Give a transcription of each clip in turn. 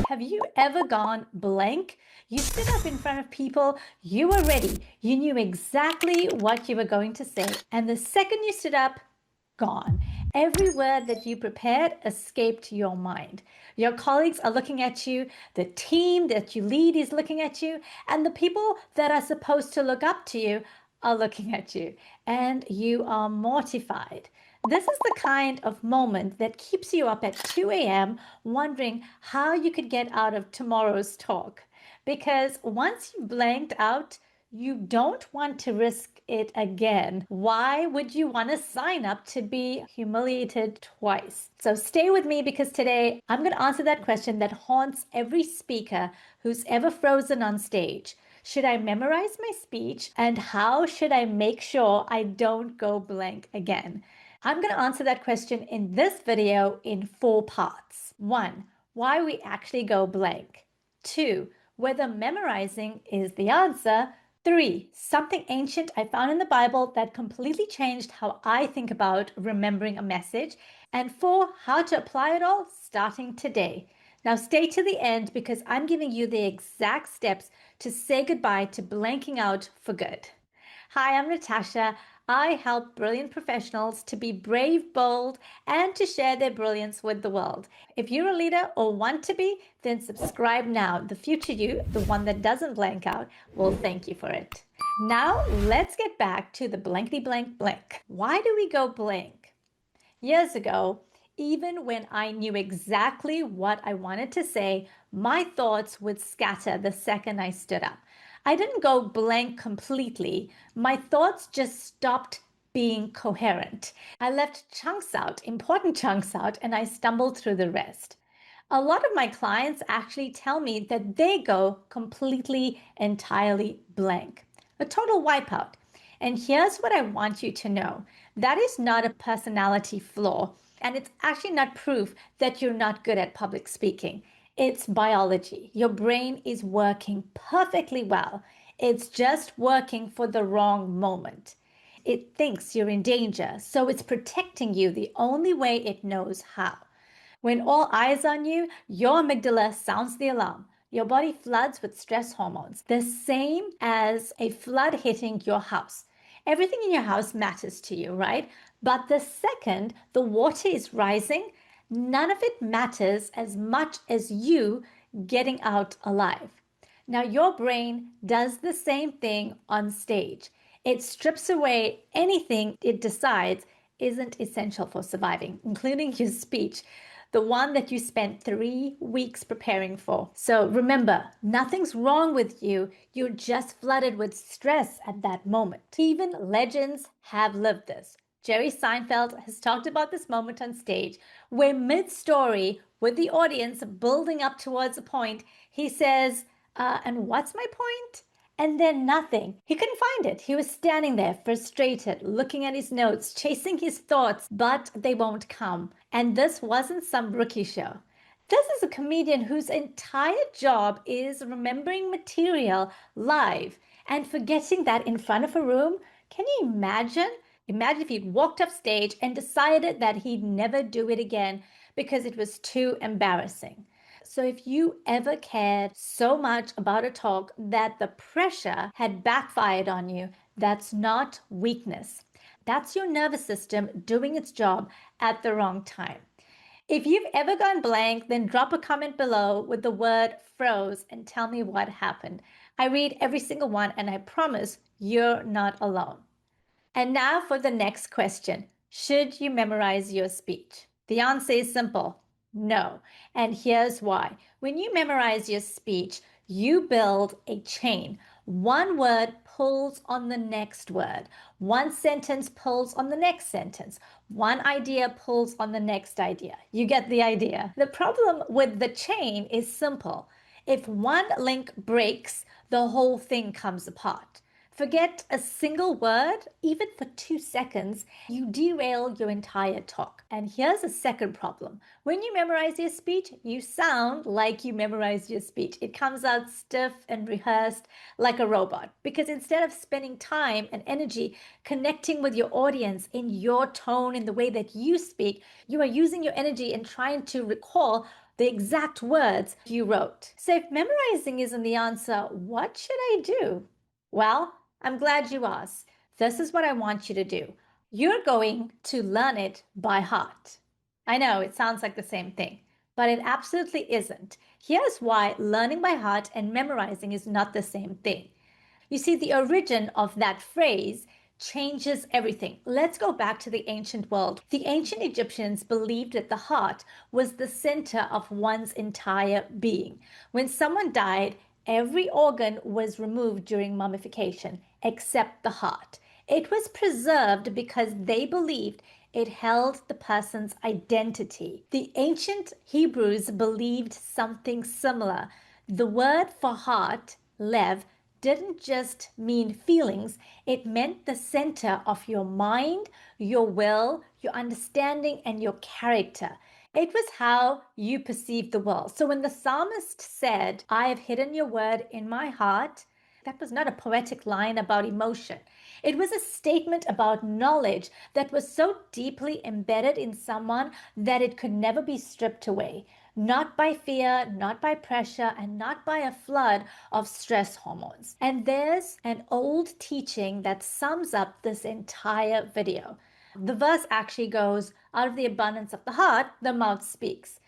Have you ever gone blank? You stood up in front of people, you were ready, you knew exactly what you were going to say, and the second you stood up, gone. Every word that you prepared escaped your mind. Your colleagues are looking at you, the team that you lead is looking at you, and the people that are supposed to look up to you are looking at you, and you are mortified. This is the kind of moment that keeps you up at 2 a.m. wondering how you could get out of tomorrow's talk. Because once you've blanked out, you don't want to risk it again. Why would you want to sign up to be humiliated twice? So stay with me because today I'm going to answer that question that haunts every speaker who's ever frozen on stage. Should I memorize my speech? And how should I make sure I don't go blank again? I'm going to answer that question in this video in 4 parts. 1, why we actually go blank. 2, whether memorizing is the answer. 3, something ancient I found in the Bible that completely changed how I think about remembering a message. And 4, how to apply it all starting today. Now stay to the end because I'm giving you the exact steps to say goodbye to blanking out for good. Hi, I'm Natasha. I help brilliant professionals to be brave, bold, and to share their brilliance with the world. If you're a leader or want to be, then subscribe now. The future you, the one that doesn't blank out, will thank you for it. Now, let's get back to the blankety blank blank. Why do we go blank? Years ago, even when I knew exactly what I wanted to say, my thoughts would scatter the second I stood up. I didn't go blank completely. My thoughts just stopped being coherent. I left chunks out, important chunks out, and I stumbled through the rest. A lot of my clients actually tell me that they go completely, entirely blank, a total wipeout. And here's what I want you to know. That is not a personality flaw, and it's actually not proof that you're not good at public speaking. It's biology. Your brain is working perfectly well. It's just working for the wrong moment. It thinks you're in danger, so it's protecting you the only way it knows how. When all eyes on you, your amygdala sounds the alarm. Your body floods with stress hormones, the same as a flood hitting your house. Everything in your house matters to you, right? But the second the water is rising, none of it matters as much as you getting out alive. Now, your brain does the same thing on stage. It strips away anything it decides isn't essential for surviving, including your speech, the one that you spent 3 weeks preparing for. So remember, nothing's wrong with you. You're just flooded with stress at that moment. Even legends have lived this. Jerry Seinfeld has talked about this moment on stage where mid-story, with the audience building up towards a point, he says, and what's my point? And then nothing. He couldn't find it. He was standing there, frustrated, looking at his notes, chasing his thoughts, but they won't come. And this wasn't some rookie show. This is a comedian whose entire job is remembering material live and forgetting that in front of a room. Can you imagine? Imagine if he'd walked off stage and decided that he'd never do it again because it was too embarrassing. So if you ever cared so much about a talk that the pressure had backfired on you, that's not weakness. That's your nervous system doing its job at the wrong time. If you've ever gone blank, then drop a comment below with the word froze and tell me what happened. I read every single one and I promise you're not alone. And now for the next question. Should you memorize your speech? The answer is simple. No. And here's why. When you memorize your speech, you build a chain. One word pulls on the next word. One sentence pulls on the next sentence. One idea pulls on the next idea. You get the idea. The problem with the chain is simple. If one link breaks, the whole thing comes apart. Forget a single word, even for 2 seconds, you derail your entire talk. And here's a second problem. When you memorize your speech, you sound like you memorized your speech. It comes out stiff and rehearsed like a robot. Because instead of spending time and energy connecting with your audience in your tone, in the way that you speak, you are using your energy and trying to recall the exact words you wrote. So if memorizing isn't the answer, what should I do? Well, I'm glad you asked. This is what I want you to do. You're going to learn it by heart. I know it sounds like the same thing, but it absolutely isn't. Here's why learning by heart and memorizing is not the same thing. You see, the origin of that phrase changes everything. Let's go back to the ancient world. The ancient Egyptians believed that the heart was the center of one's entire being. When someone died, every organ was removed during mummification except the heart. It was preserved because they believed it held the person's identity. The ancient Hebrews believed something similar. The word for heart, lev, didn't just mean feelings, it meant the center of your mind, your will, your understanding, and your character. It was how you perceived the world. So when the psalmist said, I have hidden your word in my heart, that was not a poetic line about emotion. It was a statement about knowledge that was so deeply embedded in someone that it could never be stripped away. Not by fear, not by pressure, and not by a flood of stress hormones. And there's an old teaching that sums up this entire video. The verse actually goes, out of the abundance of the heart, the mouth speaks.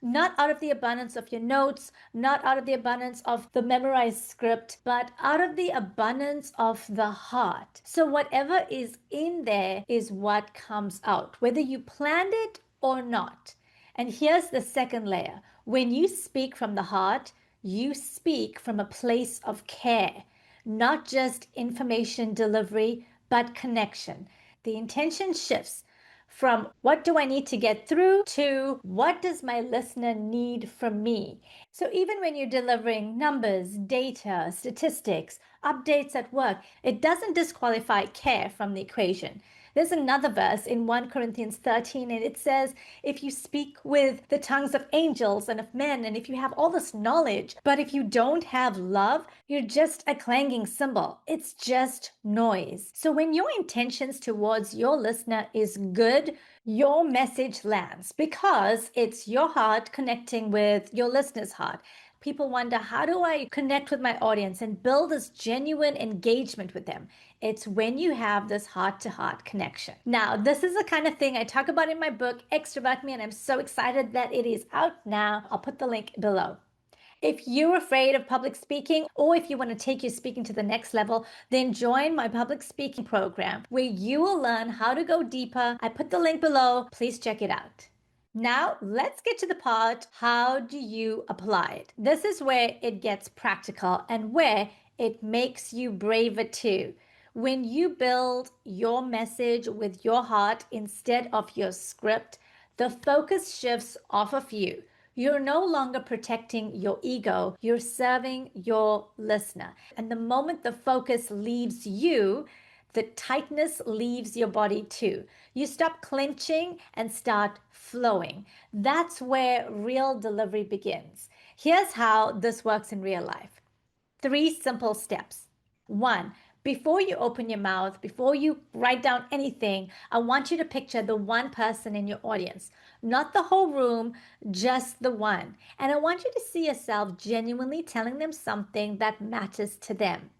Not out of the abundance of your notes, not out of the abundance of the memorized script, but out of the abundance of the heart. So whatever is in there is what comes out, whether you planned it or not. And here's the second layer. When you speak from the heart, you speak from a place of care, not just information delivery, but connection. The intention shifts from what do I need to get through to what does my listener need from me. So even when you're delivering numbers, data, statistics, updates at work, it doesn't disqualify care from the equation. There's another verse in 1 Corinthians 13, and it says, if you speak with the tongues of angels and of men, and if you have all this knowledge, but if you don't have love, you're just a clanging cymbal. It's just noise. So when your intentions towards your listener is good, your message lands because it's your heart connecting with your listener's heart. People wonder, how do I connect with my audience and build this genuine engagement with them? It's when you have this heart-to-heart connection. Now, this is the kind of thing I talk about in my book, Extrovert Me, and I'm so excited that it is out now. I'll put the link below. If you're afraid of public speaking, or if you want to take your speaking to the next level, then join my public speaking program where you will learn how to go deeper. I put the link below. Please check it out. Now, let's get to the part, how do you apply it? This is where it gets practical and where it makes you braver too. When you build your message with your heart instead of your script, the focus shifts off of you. You're no longer protecting your ego, you're serving your listener. And the moment the focus leaves you, the tightness leaves your body too. You stop clenching and start flowing. That's where real delivery begins. Here's how this works in real life. 3 simple steps. 1, before you open your mouth, before you write down anything, I want you to picture the one person in your audience, not the whole room, just the one. And I want you to see yourself genuinely telling them something that matters to them.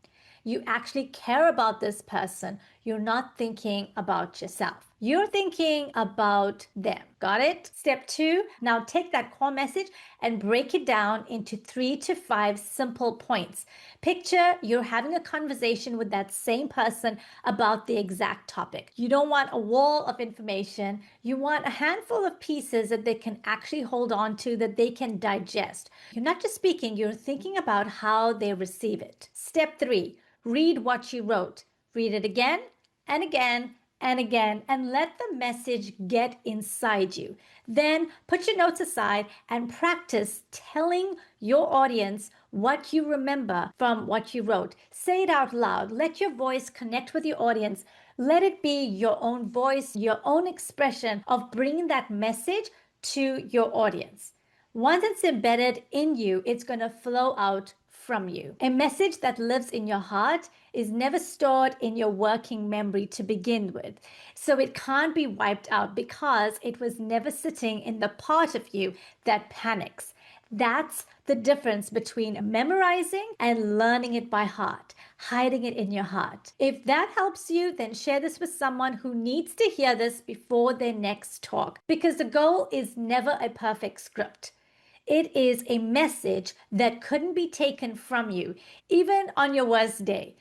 You actually care about this person. You're not thinking about yourself. You're thinking about them. Got it? Step 2, now take that core message and break it down into 3 to 5 simple points. Picture you're having a conversation with that same person about the exact topic. You don't want a wall of information. You want a handful of pieces that they can actually hold on to, that they can digest. You're not just speaking, you're thinking about how they receive it. Step 3, read what you wrote. Read it again and again and again, and let the message get inside you. Then put your notes aside and practice telling your audience what you remember from what you wrote. Say it out loud. Let your voice connect with your audience. Let it be your own voice, your own expression of bringing that message to your audience. Once it's embedded in you, it's going to flow out from you. A message that lives in your heart is never stored in your working memory to begin with. So it can't be wiped out because it was never sitting in the part of you that panics. That's the difference between memorizing and learning it by heart, hiding it in your heart. If that helps you, then share this with someone who needs to hear this before their next talk, because the goal is never a perfect script. It is a message that couldn't be taken from you, even on your worst day.